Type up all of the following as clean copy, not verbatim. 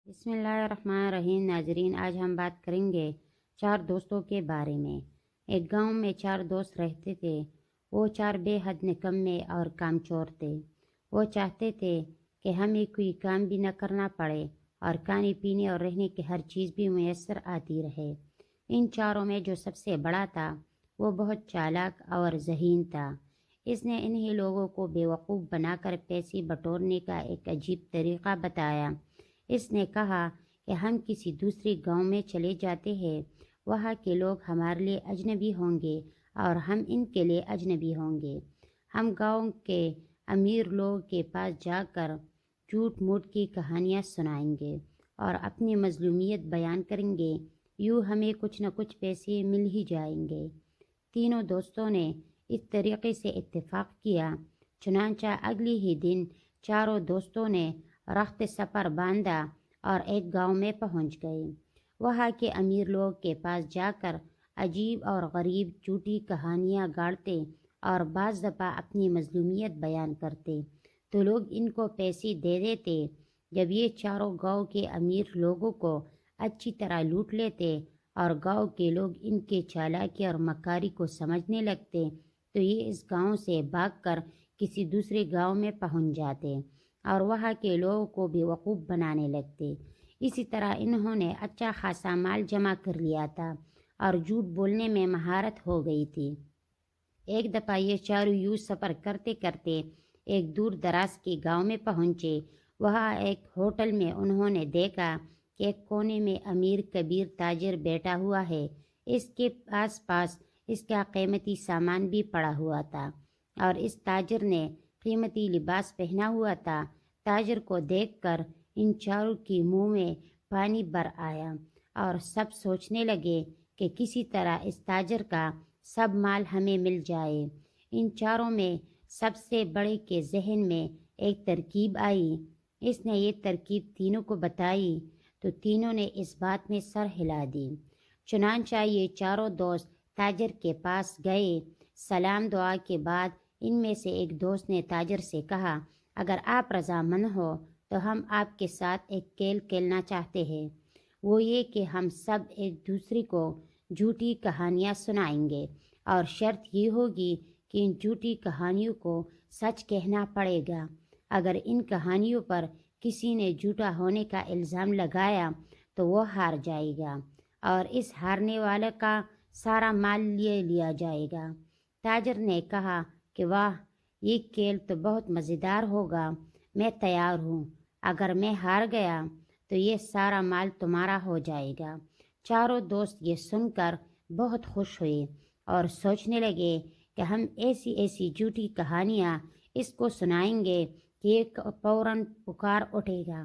بسم اللہ الرحمن الرحیم۔ ناظرین، آج ہم بات کریں گے 4 دوستوں کے بارے میں۔ ایک گاؤں میں 4 دوست رہتے تھے۔ وہ 4 بے حد نکمے اور کامچور تھے۔ وہ چاہتے تھے کہ ہمیں کوئی کام بھی نہ کرنا پڑے اور کھانے پینے اور رہنے کی ہر چیز بھی میسر آتی رہے۔ ان چاروں میں جو سب سے بڑا تھا وہ بہت چالاک اور ذہین تھا۔ اس نے انہیں لوگوں کو بیوقوف بنا کر پیسے بٹورنے کا ایک عجیب طریقہ بتایا۔ اس نے کہا کہ ہم کسی دوسرے گاؤں میں چلے جاتے ہیں، وہاں کے لوگ ہمارے لیے اجنبی ہوں گے اور ہم ان کے لیے اجنبی ہوں گے۔ ہم گاؤں کے امیر لوگوں کے پاس جا کر جھوٹ موٹ کی کہانیاں سنائیں گے اور اپنی مظلومیت بیان کریں گے۔ یوں ہمیں کچھ نہ کچھ پیسے مل ہی جائیں گے۔ تینوں دوستوں نے اس طریقے سے اتفاق کیا۔ چنانچہ اگلے ہی دن چاروں دوستوں نے رخت سفر باندھا اور ایک گاؤں میں پہنچ گئے۔ وہاں کے امیر لوگ کے پاس جا کر عجیب اور غریب جھوٹی کہانیاں گاڑتے اور بعض دفعہ اپنی مظلومیت بیان کرتے تو لوگ ان کو پیسے دے دیتے۔ جب یہ چاروں گاؤں کے امیر لوگوں کو اچھی طرح لوٹ لیتے اور گاؤں کے لوگ ان کے چالاکی اور مکاری کو سمجھنے لگتے تو یہ اس گاؤں سے بھاگ کر کسی دوسرے گاؤں میں پہنچ جاتے اور وہاں کے لوگوں کو بیوقوف بنانے لگتے۔ اسی طرح انہوں نے اچھا خاصا مال جمع کر لیا تھا اور جھوٹ بولنے میں مہارت ہو گئی تھی۔ ایک دفعہ یہ چاروں یوں سفر کرتے کرتے ایک دور دراز کے گاؤں میں پہنچے۔ وہاں ایک ہوٹل میں انہوں نے دیکھا کہ ایک کونے میں امیر کبیر تاجر بیٹھا ہوا ہے۔ اس کے آس پاس اس کا قیمتی سامان بھی پڑا ہوا تھا اور اس تاجر نے قیمتی لباس پہنا ہوا تھا۔ تاجر کو دیکھ کر ان چاروں کے منہ میں پانی بھر آیا اور سب سوچنے لگے کہ کسی طرح اس تاجر کا سب مال ہمیں مل جائے۔ ان چاروں میں سب سے بڑے کے ذہن میں ایک ترکیب آئی۔ اس نے یہ ترکیب تینوں کو بتائی تو تینوں نے اس بات میں سر ہلا دی۔ چنانچہ یہ چاروں دوست تاجر کے پاس گئے۔ سلام دعا کے بعد ان میں سے ایک دوست نے تاجر سے کہا، اگر آپ رضامند ہو تو ہم آپ کے ساتھ ایک کھیل کھیلنا چاہتے ہیں۔ وہ یہ کہ ہم سب ایک دوسرے کو جھوٹی کہانیاں سنائیں گے اور شرط یہ ہوگی کہ ان جھوٹی کہانیوں کو سچ کہنا پڑے گا۔ اگر ان کہانیوں پر کسی نے جھوٹا ہونے کا الزام لگایا تو وہ ہار جائے گا اور اس ہارنے والے کا سارا مال لے لیا جائے گا۔ تاجر نے کہا کہ واہ، یہ کھیل تو بہت مزیدار ہوگا، میں تیار ہوں۔ اگر میں ہار گیا تو یہ سارا مال تمہارا ہو جائے گا۔ چاروں دوست یہ سن کر بہت خوش ہوئے اور سوچنے لگے کہ ہم ایسی ایسی جھوٹی کہانیاں اس کو سنائیں گے کہ یہ فوراً پکار اٹھے گا،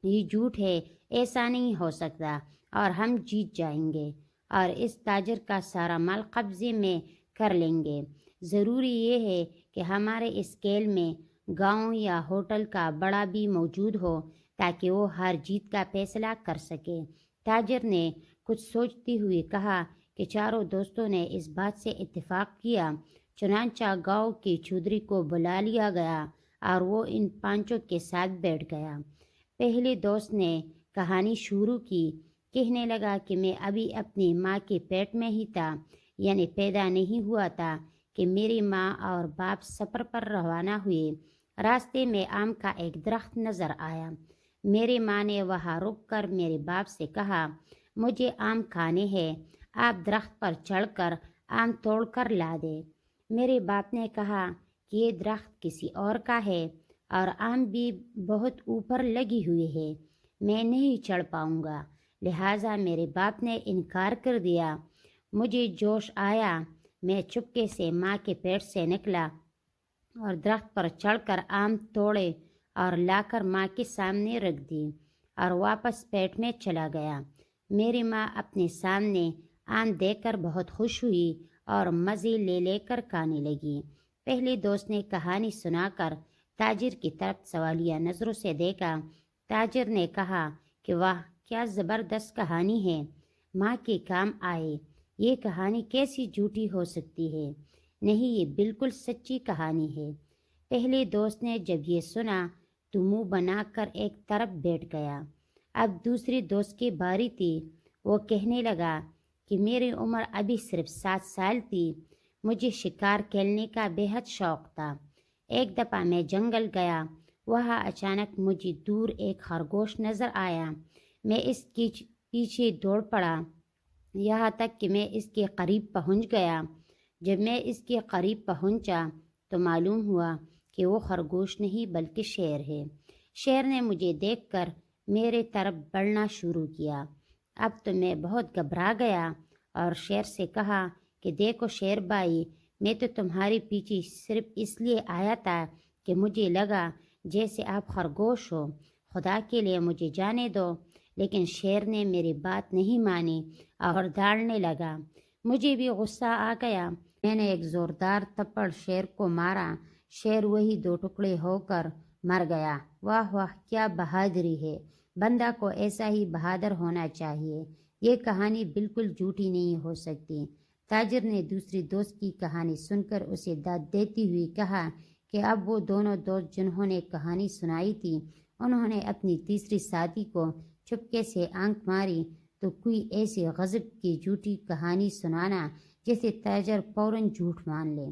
یہ جھوٹ ہے، ایسا نہیں ہو سکتا، اور ہم جیت جائیں گے اور اس تاجر کا سارا مال قبضے میں کر لیں گے۔ ضروری یہ ہے کہ ہمارے اس کھیل میں گاؤں یا ہوٹل کا بڑا بھی موجود ہو تاکہ وہ ہار جیت کا فیصلہ کر سکے۔ تاجر نے کچھ سوچتے ہوئے کہا کہ چاروں دوستوں نے اس بات سے اتفاق کیا۔ چنانچہ گاؤں کے چودھری کو بلا لیا گیا اور وہ ان پانچوں کے ساتھ بیٹھ گیا۔ پہلے دوست نے کہانی شروع کی۔ کہنے لگا کہ میں ابھی اپنی ماں کے پیٹ میں ہی تھا، یعنی پیدا نہیں ہوا تھا کہ میری ماں اور باپ سفر پر روانہ ہوئے۔ راستے میں آم کا ایک درخت نظر آیا۔ میری ماں نے وہاں رک کر میرے باپ سے کہا، مجھے آم کھانے ہیں، آپ درخت پر چڑھ کر آم توڑ کر لا دیں۔ میرے باپ نے کہا کہ یہ درخت کسی اور کا ہے اور آم بھی بہت اوپر لگی ہوئی ہے، میں نہیں چڑھ پاؤں گا۔ لہٰذا میرے باپ نے انکار کر دیا۔ مجھے جوش آیا، میں چپکے سے ماں کے پیٹ سے نکلا اور درخت پر چڑھ کر آم توڑے اور لا کر ماں کے سامنے رکھ دی اور واپس پیٹ میں چلا گیا۔ میری ماں اپنے سامنے آم دیکھ کر بہت خوش ہوئی اور مزے لے لے کر کھانے لگی۔ پہلے دوست نے کہانی سنا کر تاجر کی طرف سوالیہ نظروں سے دیکھا۔ تاجر نے کہا کہ واہ، کیا زبردست کہانی ہے، ماں کے کام آئے۔ یہ کہانی کیسی جھوٹی ہو سکتی ہے؟ نہیں، یہ بالکل سچی کہانی ہے۔ پہلے دوست نے جب یہ سنا تو منہ بنا کر ایک طرف بیٹھ گیا۔ اب دوسری دوست کی باری تھی۔ وہ کہنے لگا کہ میری عمر ابھی صرف 7 سال تھی۔ مجھے شکار کھیلنے کا بے حد شوق تھا۔ ایک دفعہ میں جنگل گیا، وہاں اچانک مجھے دور ایک خرگوش نظر آیا۔ میں اس کے پیچھے دوڑ پڑا، یہاں تک کہ میں اس کے قریب پہنچ گیا۔ جب میں اس کے قریب پہنچا تو معلوم ہوا کہ وہ خرگوش نہیں بلکہ شیر ہے۔ شیر نے مجھے دیکھ کر میرے طرف بڑھنا شروع کیا۔ اب تو میں بہت گھبرا گیا اور شیر سے کہا کہ دیکھو شیر بھائی، میں تو تمہارے پیچھے صرف اس لیے آیا تھا کہ مجھے لگا جیسے آپ خرگوش ہو، خدا کے لیے مجھے جانے دو۔ لیکن شیر نے میری بات نہیں مانی اور دوڑنے لگا۔ مجھے بھی غصہ آ گیا۔ میں نے ایک زوردار تھپڑ شیر کو مارا۔ شیر وہی 2 ٹکڑے ہو کر مر گیا۔ واہ واہ، کیا بہادری ہے! بندہ کو ایسا ہی بہادر ہونا چاہیے۔ یہ کہانی بالکل جھوٹی نہیں ہو سکتی۔ تاجر نے دوسری دوست کی کہانی سن کر اسے داد دیتی ہوئی کہا کہ اب وہ دونوں دوست جنہوں نے کہانی سنائی تھی، انہوں نے اپنی تیسری ساتھی کو چپکے سے آنکھ ماری تو کوئی ایسی غضب کی جھوٹی کہانی سنانا جسے تاجر فوراً جھوٹ مان لے۔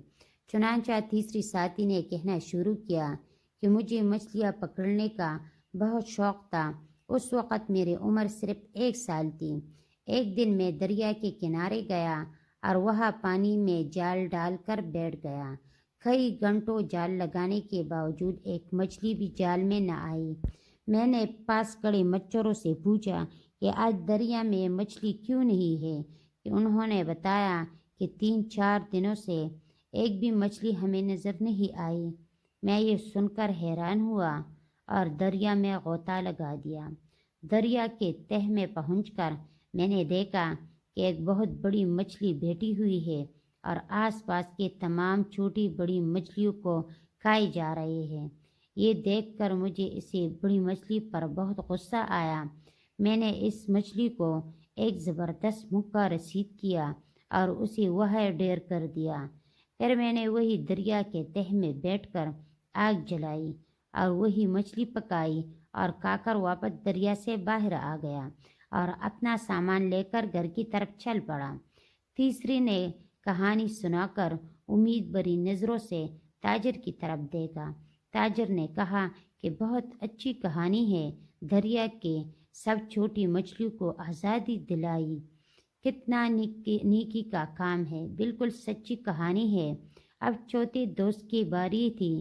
چنانچہ تیسری ساتھی نے کہنا شروع کیا کہ مجھے مچھلیاں پکڑنے کا بہت شوق تھا۔ اس وقت میری عمر صرف 1 سال تھی۔ ایک دن میں دریا کے کنارے گیا اور وہاں پانی میں جال ڈال کر بیٹھ گیا۔ کئی گھنٹوں جال لگانے کے باوجود ایک مچھلی بھی جال میں نہ آئی۔ میں نے پاس کھڑے مچھروں سے پوچھا کہ آج دریا میں مچھلی کیوں نہیں ہے، کہ انہوں نے بتایا کہ 3-4 دنوں سے ایک بھی مچھلی ہمیں نظر نہیں آئی۔ میں یہ سن کر حیران ہوا اور دریا میں غوطہ لگا دیا۔ دریا کے تہہ میں پہنچ کر میں نے دیکھا کہ ایک بہت بڑی مچھلی بیٹھی ہوئی ہے اور آس پاس کے تمام چھوٹی بڑی مچھلیوں کو کھائے جا رہے ہیں۔ یہ دیکھ کر مجھے اسی بڑی مچھلی پر بہت غصہ آیا۔ میں نے اس مچھلی کو ایک زبردست مکہ رسید کیا اور اسے وہیں ڈھیر کر دیا۔ پھر میں نے وہی دریا کے تہہ میں بیٹھ کر آگ جلائی اور وہی مچھلی پکائی اور کھا کر واپس دریا سے باہر آ گیا اور اپنا سامان لے کر گھر کی طرف چل پڑا۔ تیسری نے کہانی سنا کر امید بھری نظروں سے تاجر کی طرف دیکھا۔ تاجر نے کہا کہ بہت اچھی کہانی ہے، دریا کے سب چھوٹی مچھلیوں کو آزادی دلائی، کتنا نیکی کا کام ہے، بالکل سچی کہانی ہے۔ اب چوتھے دوست کی باری تھی۔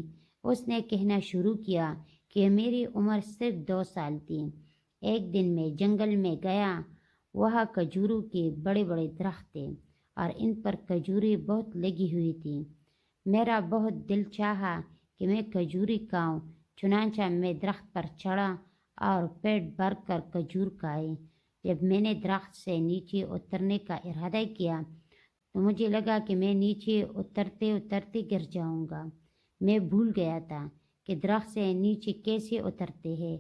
اس نے کہنا شروع کیا کہ میری عمر صرف 2 سال تھی۔ ایک دن میں جنگل میں گیا، وہاں کھجوروں کے بڑے بڑے درخت تھے اور ان پر کھجوریں بہت لگی ہوئی تھیں۔ میرا بہت دل چاہا کہ میں کھجوریں کھاؤں، چنانچہ میں درخت پر چڑھا اور پیٹ بھر کر کھجور کھائے۔ جب میں نے درخت سے نیچے اترنے کا ارادہ کیا تو مجھے لگا کہ میں نیچے اترتے اترتے گر جاؤں گا۔ میں بھول گیا تھا کہ درخت سے نیچے کیسے اترتے ہیں۔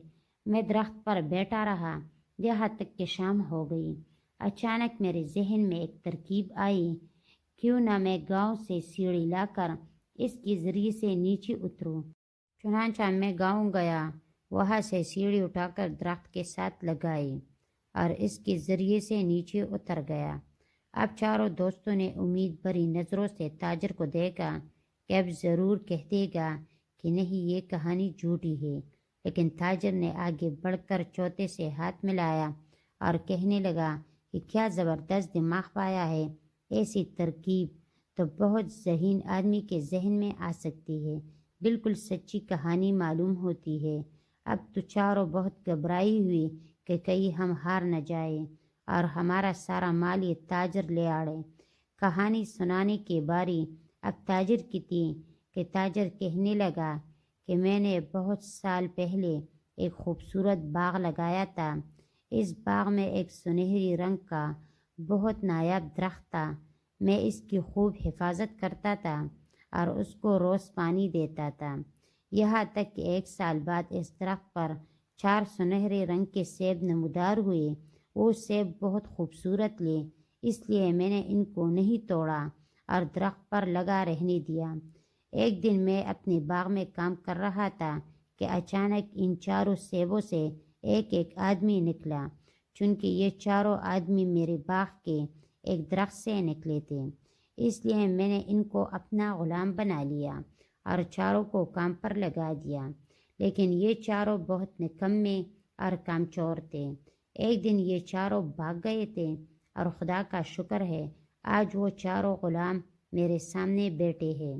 میں درخت پر بیٹھا رہا یہاں تک کہ شام ہو گئی۔ اچانک میرے ذہن میں ایک ترکیب آئی، کیوں نہ میں گاؤں سے سیڑھی لا کر اس کے ذریعے سے نیچے اتروں۔ چنانچہ میں گاؤں گیا، وہاں سے سیڑھی اٹھا کر درخت کے ساتھ لگائی اور اس کے ذریعے سے نیچے اتر گیا۔ اب چاروں دوستوں نے امید بھری نظروں سے تاجر کو دیکھا کہ اب ضرور کہہ دے گا کہ نہیں، یہ کہانی جھوٹی ہے۔ لیکن تاجر نے آگے بڑھ کر چوتھے سے ہاتھ ملایا اور کہنے لگا کہ کیا زبردست دماغ پایا ہے، ایسی ترکیب تو بہت ذہین آدمی کے ذہن میں آ سکتی ہے، بالکل سچی کہانی معلوم ہوتی ہے۔ اب تو چاروں بہت گھبرائی ہوئی کہ کہیں ہم ہار نہ جائیں اور ہمارا سارا مال یہ تاجر لے آڑے۔ کہانی سنانے کی باری اب تاجر کی تھی کہ تاجر کہنے لگا کہ میں نے بہت سال پہلے ایک خوبصورت باغ لگایا تھا۔ اس باغ میں ایک سنہری رنگ کا بہت نایاب درخت تھا۔ میں اس کی خوب حفاظت کرتا تھا اور اس کو روز پانی دیتا تھا، یہاں تک کہ 1 سال بعد اس درخت پر 4 سنہرے رنگ کے سیب نمودار ہوئے۔ وہ سیب بہت خوبصورت تھے، اس لیے میں نے ان کو نہیں توڑا اور درخت پر لگا رہنے دیا۔ ایک دن میں اپنے باغ میں کام کر رہا تھا کہ اچانک ان 4 سیبوں سے ایک ایک آدمی نکلا، چونکہ یہ چاروں آدمی میرے باغ کے ایک درخت سے نکلے تھے، اس لیے میں نے ان کو اپنا غلام بنا لیا اور چاروں کو کام پر لگا دیا۔ لیکن یہ چاروں بہت نکمے اور کامچور تھے۔ ایک دن یہ چاروں بھاگ گئے تھے اور خدا کا شکر ہے آج وہ چاروں غلام میرے سامنے بیٹھے ہیں۔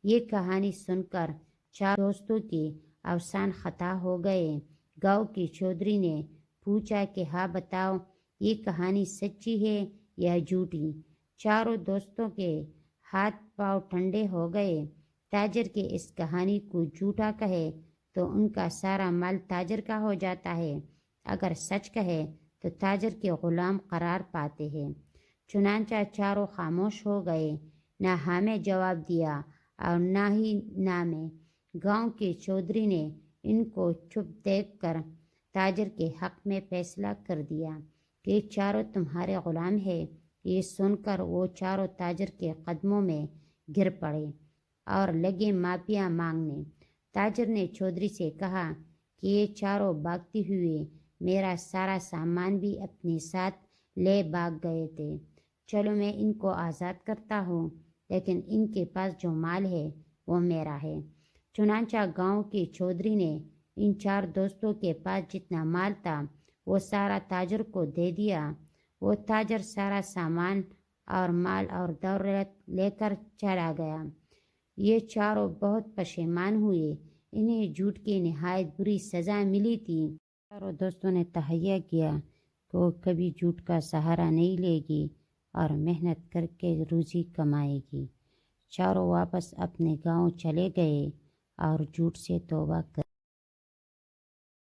یہ کہانی سن کر چار دوستوں کی اوسان خطا ہو گئے۔ گاؤں کی چودھری نے پوچھا کہ ہاں بتاؤ، یہ کہانی سچی ہے یا جھوٹی؟ چاروں دوستوں کے ہاتھ پاؤں ٹھنڈے ہو گئے۔ تاجر کے اس کہانی کو جھوٹا کہے تو ان کا سارا مال تاجر کا ہو جاتا ہے، اگر سچ کہے تو تاجر کے غلام قرار پاتے ہیں۔ چنانچہ چاروں خاموش ہو گئے، نہ ہاں میں جواب دیا اور نہ ہی نہ میں۔ گاؤں کے چودھری نے ان کو چپ دیکھ کر تاجر کے حق میں فیصلہ کر دیا کہ یہ چاروں تمہارے غلام ہیں۔ یہ سن کر وہ چاروں تاجر کے قدموں میں گر پڑے اور لگے معافیا مانگنے۔ تاجر نے چودھری سے کہا کہ یہ چاروں بھاگتے ہوئے میرا سارا سامان بھی اپنے ساتھ لے بھاگ گئے تھے، چلو میں ان کو آزاد کرتا ہوں، لیکن ان کے پاس جو مال ہے وہ میرا ہے۔ چنانچہ گاؤں کے چودھری نے ان چار دوستوں کے پاس جتنا مال تھا وہ سارا تاجر کو دے دیا۔ وہ تاجر سارا سامان اور مال اور دولت لے کر چلا گیا۔ یہ چاروں بہت پشیمان ہوئے، انہیں جھوٹ کی نہایت بری سزا ملی تھی۔ چاروں دوستوں نے تہیہ کیا کہ وہ کبھی جھوٹ کا سہارا نہیں لے گی اور محنت کر کے روزی کمائے گی۔ چاروں واپس اپنے گاؤں چلے گئے اور جھوٹ سے توبہ کر